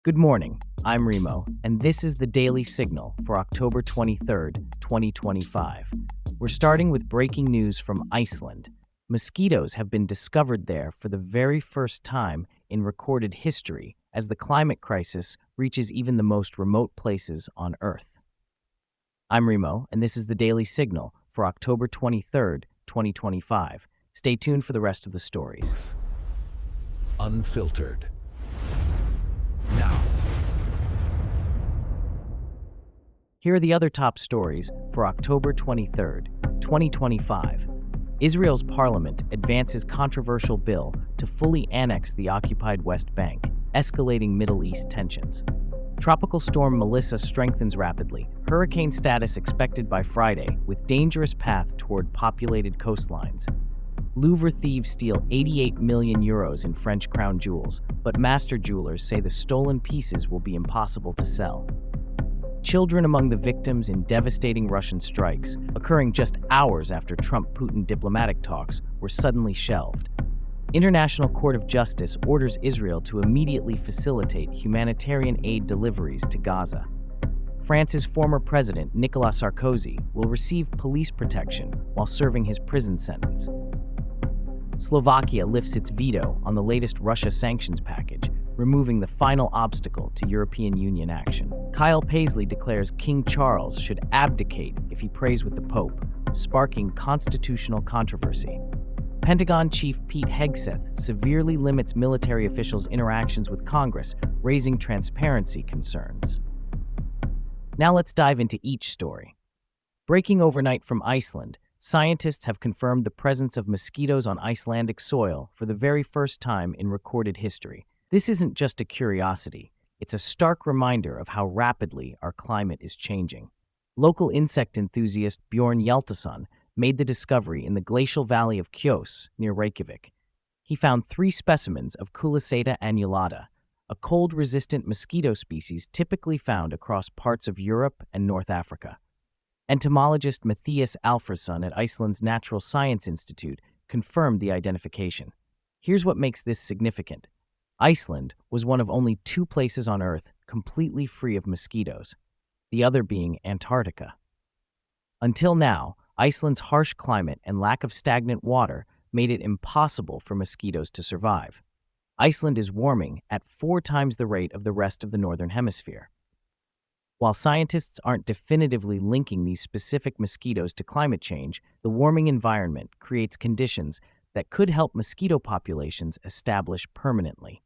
Good morning, I'm Remo, and this is the Daily Signal for October 23rd, 2025. We're starting with breaking news from Iceland. Mosquitoes have been discovered there for the very first time in recorded history as the climate crisis reaches even the most remote places on Earth. I'm Remo, and this is the Daily Signal for October 23rd, 2025. Stay tuned for the rest of the stories. Unfiltered. Now, Here are the other top stories for October 23rd, 2025. Israel's parliament advances controversial bill to fully annex the occupied West Bank, escalating Middle East tensions. Tropical storm Melissa strengthens rapidly, hurricane status expected by Friday, with dangerous path toward populated coastlines. Louvre thieves steal 88 million euros in French crown jewels, but master jewelers say the stolen pieces will be impossible to sell. Children among the victims in devastating Russian strikes, occurring just hours after Trump-Putin diplomatic talks were suddenly shelved. International Court of Justice orders Israel to immediately facilitate humanitarian aid deliveries to Gaza. France's former president, Nicolas Sarkozy, will receive police protection while serving his prison sentence. Slovakia lifts its veto on the latest Russia sanctions package, removing the final obstacle to European Union action. Kyle Paisley declares King Charles should abdicate if he prays with the Pope, sparking constitutional controversy. Pentagon Chief Pete Hegseth severely limits military officials' interactions with Congress, raising transparency concerns. Now let's dive into each story. Breaking overnight from Iceland, scientists have confirmed the presence of mosquitoes on Icelandic soil for the very first time in recorded history. This isn't just a curiosity, it's a stark reminder of how rapidly our climate is changing. Local insect enthusiast Bjorn Hjaltason made the discovery in the glacial valley of Kjos, near Reykjavik. He found 3 specimens of Culiseta annulata, a cold-resistant mosquito species typically found across parts of Europe and North Africa. Entomologist Matthias Alfredsson at Iceland's Natural Science Institute confirmed the identification. Here's what makes this significant. Iceland was one of only 2 places on Earth completely free of mosquitoes, the other being Antarctica. Until now, Iceland's harsh climate and lack of stagnant water made it impossible for mosquitoes to survive. Iceland is warming at 4 times the rate of the rest of the Northern Hemisphere. While scientists aren't definitively linking these specific mosquitoes to climate change, the warming environment creates conditions that could help mosquito populations establish permanently.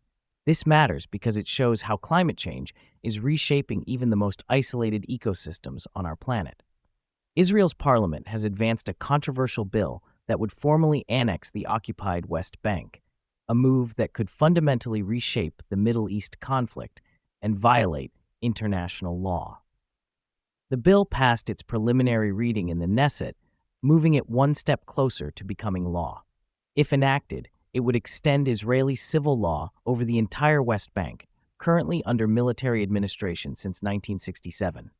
This matters because it shows how climate change is reshaping even the most isolated ecosystems on our planet. Israel's parliament has advanced a controversial bill that would formally annex the occupied West Bank, a move that could fundamentally reshape the Middle East conflict and violate international law. The bill passed its preliminary reading in the Knesset, moving it one step closer to becoming law. If enacted, it would extend Israeli civil law over the entire West Bank, currently under military administration since 1967.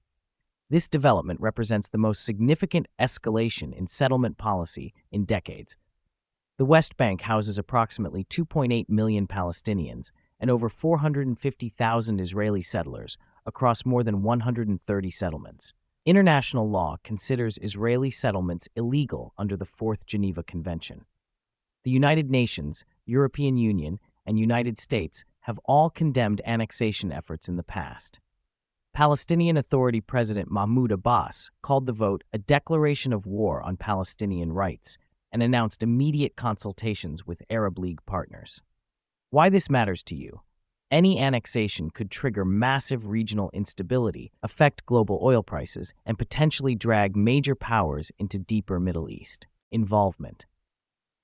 This development represents the most significant escalation in settlement policy in decades. The West Bank houses approximately 2.8 million Palestinians and over 450,000 Israeli settlers across more than 130 settlements. International law considers Israeli settlements illegal under the Fourth Geneva Convention. The United Nations, European Union, and United States have all condemned annexation efforts in the past. Palestinian Authority President Mahmoud Abbas called the vote a declaration of war on Palestinian rights and announced immediate consultations with Arab League partners. Why this matters to you? Any annexation could trigger massive regional instability, affect global oil prices, and potentially drag major powers into deeper Middle East involvement.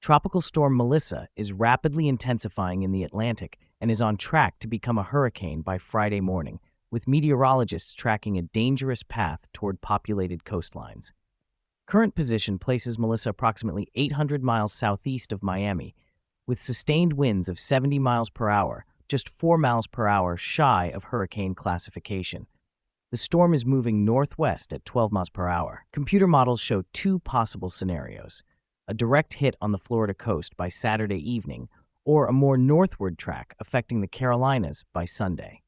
Tropical storm Melissa is rapidly intensifying in the Atlantic and is on track to become a hurricane by Friday morning, with meteorologists tracking a dangerous path toward populated coastlines. Current position places Melissa approximately 800 miles southeast of Miami, with sustained winds of 70 miles per hour, just 4 miles per hour shy of hurricane classification. The storm is moving northwest at 12 miles per hour. Computer models show 2 possible scenarios: a direct hit on the Florida coast by Saturday evening, or a more northward track affecting the Carolinas by Sunday.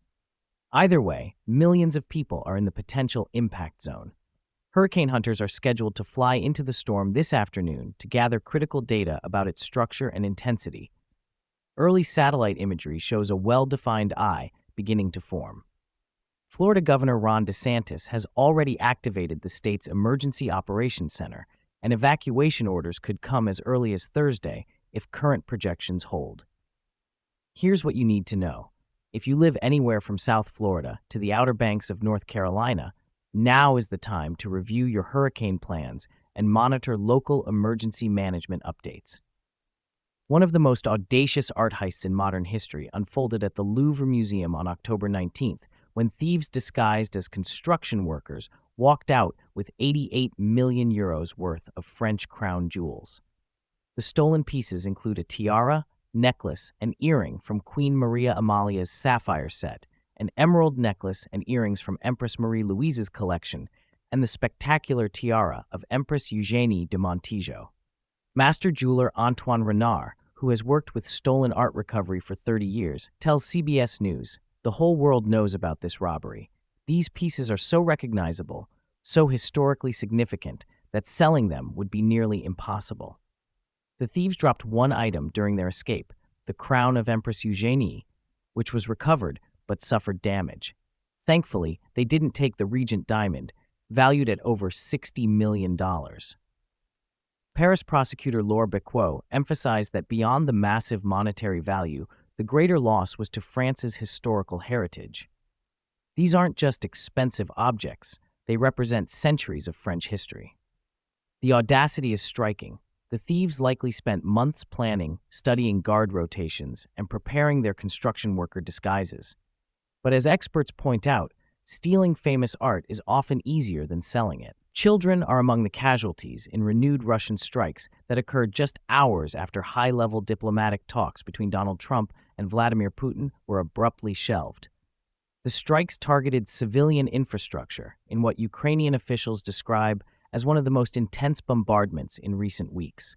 Either way, millions of people are in the potential impact zone. Hurricane hunters are scheduled to fly into the storm this afternoon to gather critical data about its structure and intensity. Early satellite imagery shows a well-defined eye beginning to form. Florida Governor Ron DeSantis has already activated the state's Emergency Operations Center, and evacuation orders could come as early as Thursday if current projections hold. Here's what you need to know. If you live anywhere from South Florida to the Outer Banks of North Carolina, now is the time to review your hurricane plans and monitor local emergency management updates. One of the most audacious art heists in modern history unfolded at the Louvre Museum on October 19th, when thieves disguised as construction workers walked out with 88 million euros worth of French crown jewels. The stolen pieces include a tiara, necklace, and earring from Queen Maria Amalia's sapphire set, an emerald necklace and earrings from Empress Marie Louise's collection, and the spectacular tiara of Empress Eugénie de Montijo. Master jeweler Antoine Renard, who has worked with stolen art recovery for 30 years, tells CBS News, "The whole world knows about this robbery. These pieces are so recognizable, so historically significant, that selling them would be nearly impossible." The thieves dropped one item during their escape, the crown of Empress Eugénie, which was recovered but suffered damage. Thankfully, they didn't take the Regent diamond, valued at over $60 million. Paris prosecutor Laure Becquot emphasized that beyond the massive monetary value, the greater loss was to France's historical heritage. These aren't just expensive objects, they represent centuries of French history. The audacity is striking. The thieves likely spent months planning, studying guard rotations, and preparing their construction worker disguises. But as experts point out, stealing famous art is often easier than selling it. Children are among the casualties in renewed Russian strikes that occurred just hours after high-level diplomatic talks between Donald Trump and Vladimir Putin were abruptly shelved. The strikes targeted civilian infrastructure in what Ukrainian officials describe as one of the most intense bombardments in recent weeks.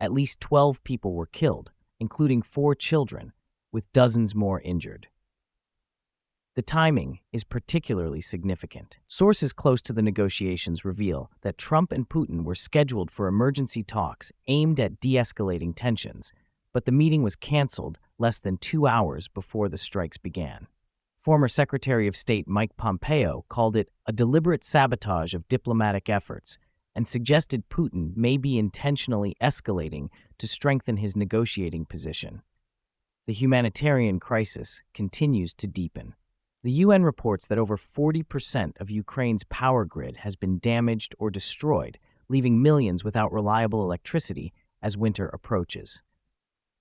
At least 12 people were killed, including 4 children, with dozens more injured. The timing is particularly significant. Sources close to the negotiations reveal that Trump and Putin were scheduled for emergency talks aimed at de-escalating tensions, but the meeting was canceled less than 2 hours before the strikes began. Former Secretary of State Mike Pompeo called it a deliberate sabotage of diplomatic efforts and suggested Putin may be intentionally escalating to strengthen his negotiating position. The humanitarian crisis continues to deepen. The UN reports that over 40% of Ukraine's power grid has been damaged or destroyed, leaving millions without reliable electricity as winter approaches.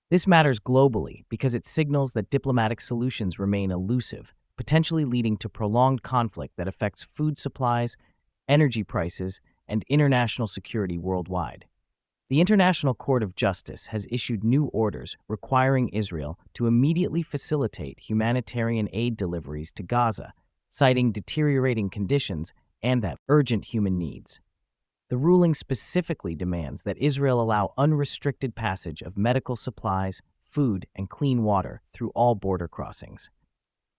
This matters globally because it signals that diplomatic solutions remain elusive, potentially leading to prolonged conflict that affects food supplies, energy prices, and international security worldwide. The International Court of Justice has issued new orders requiring Israel to immediately facilitate humanitarian aid deliveries to Gaza, citing deteriorating conditions and that urgent human needs. The ruling specifically demands that Israel allow unrestricted passage of medical supplies, food, and clean water through all border crossings.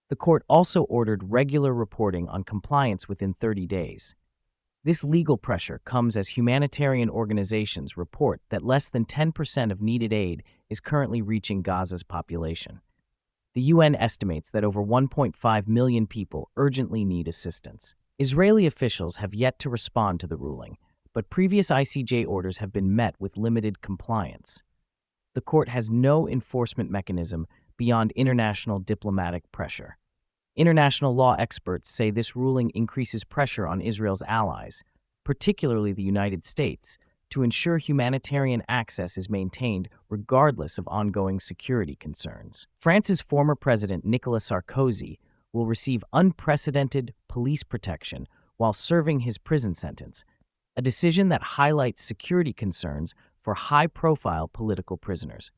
The court also ordered regular reporting on compliance within 30 days. This legal pressure comes as humanitarian organizations report that less than 10% of needed aid is currently reaching Gaza's population. The UN estimates that over 1.5 million people urgently need assistance. Israeli officials have yet to respond to the ruling, but previous ICJ orders have been met with limited compliance. The court has no enforcement mechanism beyond international diplomatic pressure. International law experts say this ruling increases pressure on Israel's allies, particularly the United States, to ensure humanitarian access is maintained regardless of ongoing security concerns. France's former president Nicolas Sarkozy will receive unprecedented police protection while serving his prison sentence, a decision that highlights security concerns for high-profile political prisoners.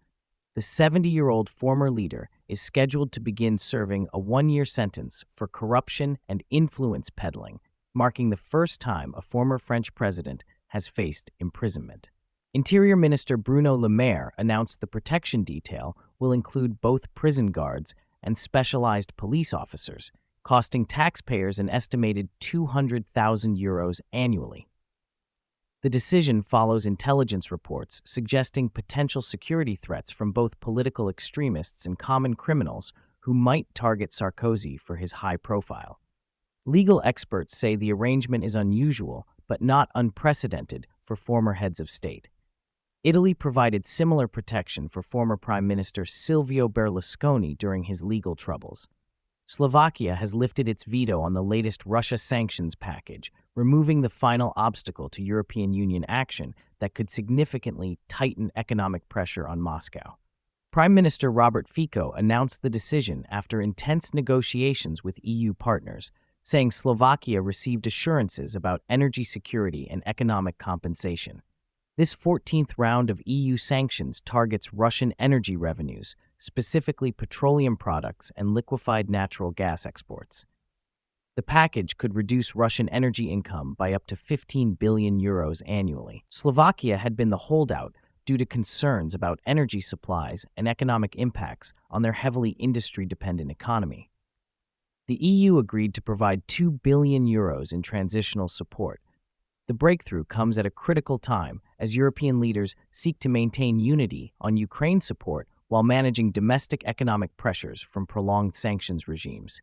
The 70-year-old former leader is scheduled to begin serving a 1-year sentence for corruption and influence peddling, marking the first time a former French president has faced imprisonment. Interior Minister Bruno Le Maire announced the protection detail will include both prison guards and specialized police officers, costing taxpayers an estimated €200,000 annually. The decision follows intelligence reports suggesting potential security threats from both political extremists and common criminals who might target Sarkozy for his high profile. Legal experts say the arrangement is unusual but not unprecedented for former heads of state. Italy provided similar protection for former Prime Minister Silvio Berlusconi during his legal troubles. Slovakia has lifted its veto on the latest Russia sanctions package, removing the final obstacle to European Union action that could significantly tighten economic pressure on Moscow. Prime Minister Robert Fico announced the decision after intense negotiations with EU partners, saying Slovakia received assurances about energy security and economic compensation. This 14th round of EU sanctions targets Russian energy revenues, specifically petroleum products and liquefied natural gas exports. The package could reduce Russian energy income by up to €15 billion annually. Slovakia had been the holdout due to concerns about energy supplies and economic impacts on their heavily industry-dependent economy. The EU agreed to provide €2 billion in transitional support. The breakthrough comes at a critical time as European leaders seek to maintain unity on Ukraine support while managing domestic economic pressures from prolonged sanctions regimes.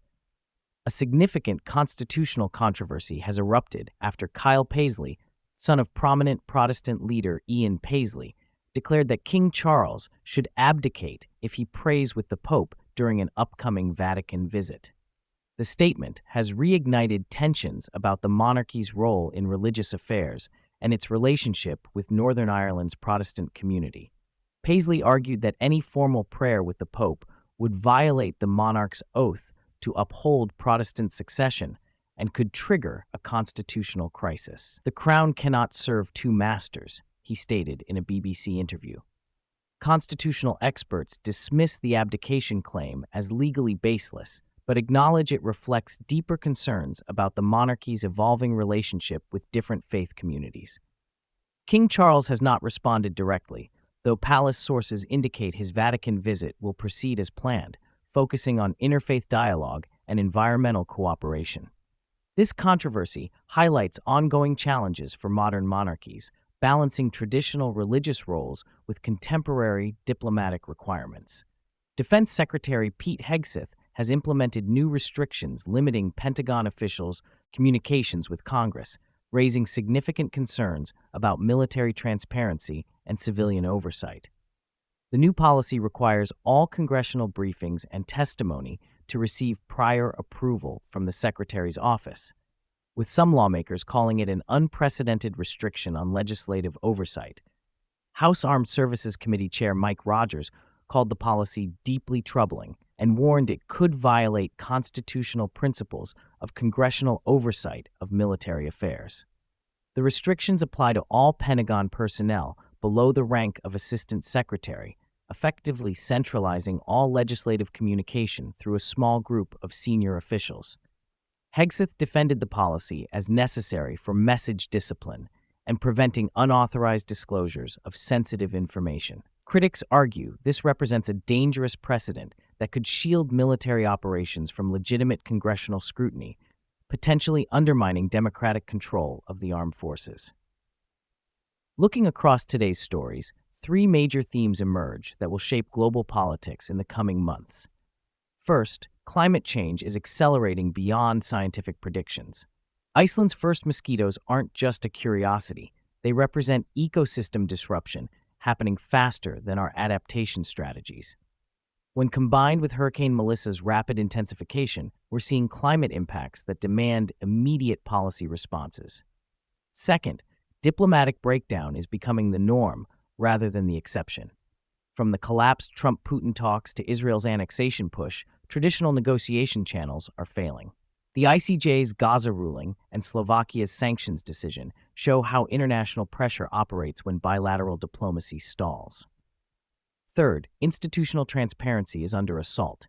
A significant constitutional controversy has erupted after Kyle Paisley, son of prominent Protestant leader Ian Paisley, declared that King Charles should abdicate if he prays with the Pope during an upcoming Vatican visit. The statement has reignited tensions about the monarchy's role in religious affairs and its relationship with Northern Ireland's Protestant community. Paisley argued that any formal prayer with the Pope would violate the monarch's oath to uphold Protestant succession and could trigger a constitutional crisis. "The crown cannot serve two masters," he stated in a BBC interview. Constitutional experts dismiss the abdication claim as legally baseless, but acknowledge it reflects deeper concerns about the monarchy's evolving relationship with different faith communities. King Charles has not responded directly, though palace sources indicate his Vatican visit will proceed as planned, focusing on interfaith dialogue and environmental cooperation. This controversy highlights ongoing challenges for modern monarchies, balancing traditional religious roles with contemporary diplomatic requirements. Defense Secretary Pete Hegseth has implemented new restrictions limiting Pentagon officials' communications with Congress, raising significant concerns about military transparency and civilian oversight. The new policy requires all congressional briefings and testimony to receive prior approval from the Secretary's office, with some lawmakers calling it an unprecedented restriction on legislative oversight. House Armed Services Committee Chair Mike Rogers called the policy deeply troubling and warned it could violate constitutional principles of congressional oversight of military affairs. The restrictions apply to all Pentagon personnel below the rank of Assistant Secretary, effectively centralizing all legislative communication through a small group of senior officials. Hegseth defended the policy as necessary for message discipline and preventing unauthorized disclosures of sensitive information. Critics argue this represents a dangerous precedent that could shield military operations from legitimate congressional scrutiny, potentially undermining democratic control of the armed forces. Looking across today's stories, three major themes emerge that will shape global politics in the coming months. First, climate change is accelerating beyond scientific predictions. Iceland's first mosquitoes aren't just a curiosity, they represent ecosystem disruption happening faster than our adaptation strategies. When combined with Hurricane Melissa's rapid intensification, we're seeing climate impacts that demand immediate policy responses. Second, diplomatic breakdown is becoming the norm rather than the exception. From the collapsed Trump-Putin talks to Israel's annexation push, traditional negotiation channels are failing. The ICJ's Gaza ruling and Slovakia's sanctions decision show how international pressure operates when bilateral diplomacy stalls. Third, institutional transparency is under assault.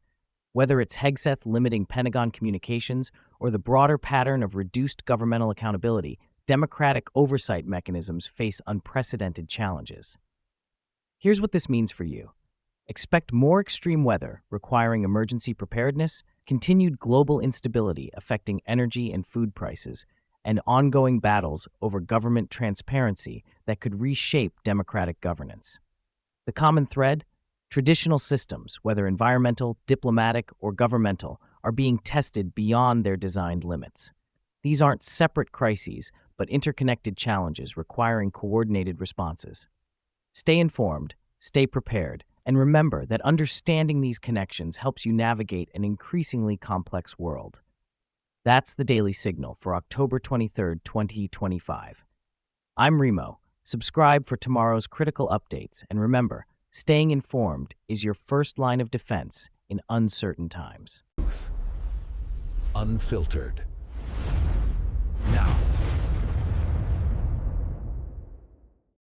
Whether it's Hegseth limiting Pentagon communications or the broader pattern of reduced governmental accountability, democratic oversight mechanisms face unprecedented challenges. Here's what this means for you. Expect more extreme weather requiring emergency preparedness continued global instability affecting energy and food prices, and ongoing battles over government transparency that could reshape democratic governance. The common thread? Traditional systems, whether environmental, diplomatic, or governmental, are being tested beyond their designed limits. These aren't separate crises, but interconnected challenges requiring coordinated responses. Stay informed, stay prepared, and remember that understanding these connections helps you navigate an increasingly complex world. That's the Daily Signal for October 23rd, 2025. I'm Remo. Subscribe for tomorrow's critical updates, and remember, staying informed is your first line of defense in uncertain times. Unfiltered. Now.